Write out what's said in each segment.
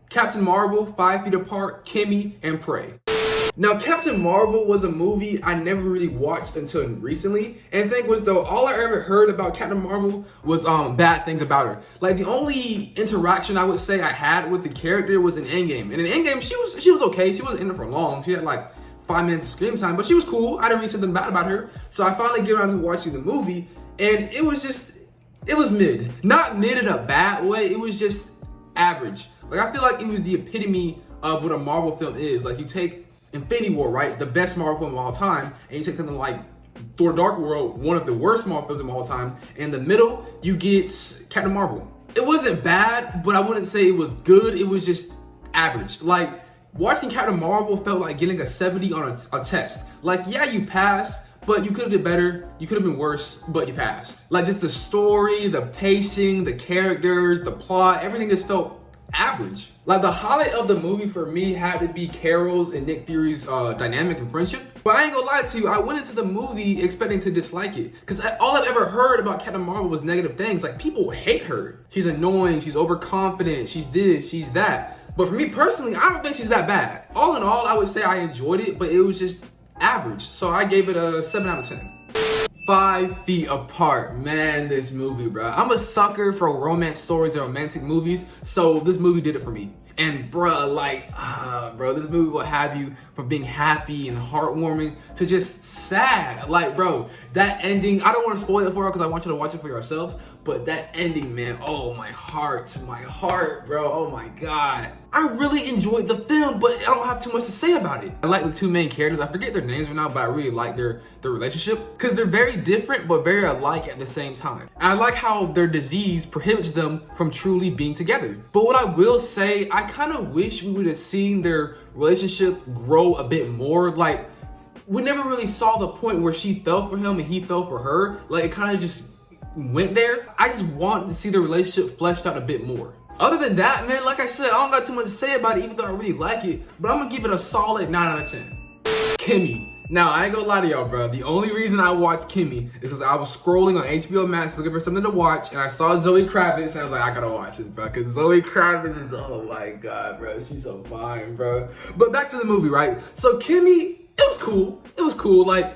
Captain Marvel, 5 Feet Apart, Kimi, and Prey. Now, Captain Marvel was a movie I never really watched until recently, and the thing was though, all I ever heard about Captain Marvel was bad things about her. Like, the only interaction I would say I had with the character was in Endgame, and in Endgame she was okay. She wasn't in it for long. She had like 5 minutes of screen time, but she was cool. I didn't really see something bad about her. So I finally get around to watching the movie, and it was mid. Not mid in a bad way. It was just average. Like, I feel like it was the epitome of what a Marvel film is. Like, you take Infinity War, right? The best Marvel film of all time, and you take something like Thor: Dark World, one of the worst Marvel films of all time. In the middle, you get Captain Marvel. It wasn't bad, but I wouldn't say it was good. It was just average. Like, watching Captain Marvel felt like getting a 70 on a test. Like, yeah, you passed, but you could have did better. You could have been worse, but you passed. Like, just the story, the pacing, the characters, the plot, everything just felt average. Like, the highlight of the movie for me had to be Carol's and Nick Fury's dynamic and friendship. But I ain't gonna lie to you, I went into the movie expecting to dislike it, because all I've ever heard about Captain Marvel was negative things. Like, people hate her. She's annoying, she's overconfident, she's this, she's that. But for me personally, I don't think she's that bad. All in all, I would say I enjoyed it, but it was just average. So I gave it a 7 out of 10. 5 Feet Apart. Man, this movie, bro. I'm a sucker for romance stories and romantic movies, so this movie did it for me. And bro, like, bro, this movie will have you from being happy and heartwarming to just sad. Like, bro, that ending, I don't want to spoil it for you because I want you to watch it for yourselves, but that ending, man, oh, my heart, bro, oh my God. I really enjoyed the film, but I don't have too much to say about it. I like the two main characters. I forget their names right now, but I really like their relationship, because they're very different, but very alike at the same time. And I like how their disease prohibits them from truly being together. But what I will say, I kind of wish we would have seen their relationship grow a bit more. Like, we never really saw the point where she fell for him and he fell for her. Like, it kind of just went there. I just want to see the relationship fleshed out a bit more. Other than that, man, like I said, I don't got too much to say about it, even though I really like it, but I'm gonna give it a solid 9 out of 10. Kimi. Now, I ain't gonna lie to y'all, bro. The only reason I watched Kimi is because I was scrolling on HBO Max looking for something to watch, and I saw Zoe Kravitz, and I was like, I gotta watch this, bro, because Zoe Kravitz is, oh my God, bro, she's so fine, bro. But back to the movie, right? So Kimi, it was cool. It was cool. Like,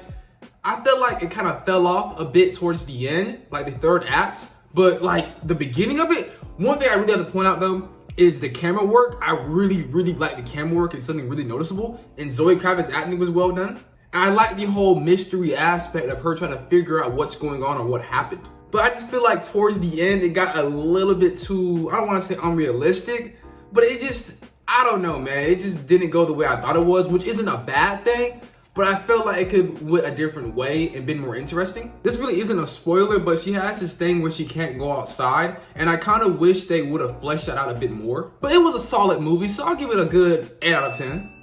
I felt like it kind of fell off a bit towards the end, like the third act, but like the beginning of it, one thing I really have to point out though, is the camera work. I really like the camera work. It's something really noticeable, and Zoe Kravitz's acting was well done. And I like the whole mystery aspect of her trying to figure out what's going on or what happened. But I just feel like towards the end, it got a little bit too, I don't want to say unrealistic, but it just, I don't know, man. It just didn't go the way I thought it was, which isn't a bad thing, but I felt like it could went a different way and been more interesting. This really isn't a spoiler, but she has this thing where she can't go outside, and I kind of wish they would have fleshed that out a bit more. But it was a solid movie, so I'll give it a good 8 out of 10.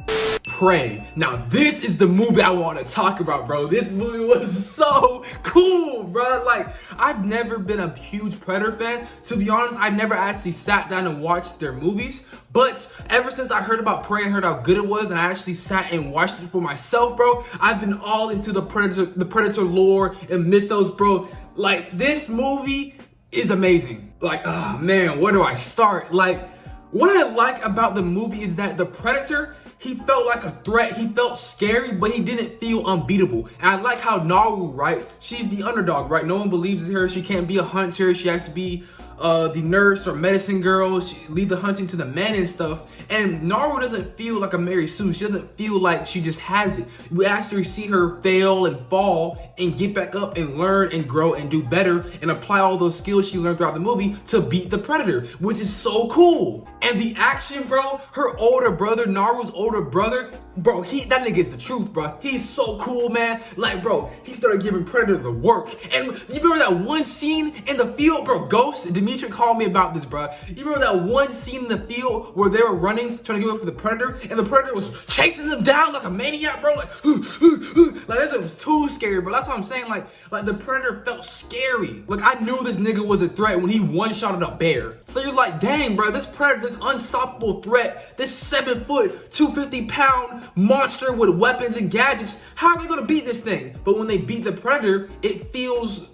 Prey. Now, this is the movie I want to talk about, bro. This movie was so cool, bro. Like, I've never been a huge Predator fan. To be honest, I never actually sat down and watched their movies. But ever since I heard about Prey and heard how good it was, and I actually sat and watched it for myself, bro, I've been all into the Predator lore and mythos, bro. Like, this movie is amazing. Like, oh man, where do I start? Like, what I like about the movie is that the Predator, he felt like a threat. He felt scary, but he didn't feel unbeatable. And I like how Naru, right? She's the underdog, right? No one believes in her. She can't be a hunter. She has to be the nurse or medicine girl. She leave the hunting to the men and stuff. And Naru doesn't feel like a Mary Sue. She doesn't feel like she just has it. We actually see her fail and fall and get back up and learn and grow and do better and apply all those skills she learned throughout the movie to beat the Predator, which is so cool. And the action, bro, her older brother, Naru's older brother, bro, that nigga is the truth, bro. He's so cool, man. Like, bro, he started giving Predator the work. And you remember that one scene in the field, bro? Ghost, Dimitri called me about this, bro. You remember that one scene in the field where they were running, trying to give up for the Predator, and the Predator was chasing them down like a maniac, bro? Like, like that shit was too scary, bro. That's what I'm saying. Like the Predator felt scary. Like, I knew this nigga was a threat when he one-shotted a bear. So you're like, dang, bro, this Predator, this unstoppable threat, this 7 foot, 250-pound monster with weapons and gadgets, how are we gonna beat this thing? But when they beat the Predator, it feels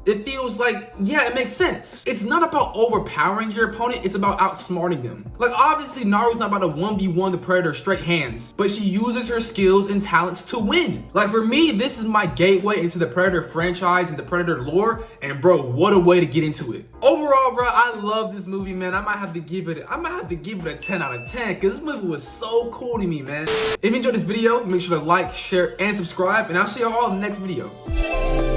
it feels like, yeah, it makes sense. It's not about overpowering your opponent, it's about outsmarting them. Like, obviously, Naruto's not about to 1v1 the Predator straight hands, but she uses her skills and talents to win. Like, for me, this is my gateway into the Predator franchise and the Predator lore, and bro, what a way to get into it. Overall, bro, I love this movie, man. I might have to give it a 10 out of 10, because this movie was so cool to me, man. If you enjoyed this video, make sure to like, share, and subscribe, and I'll see you all in the next video.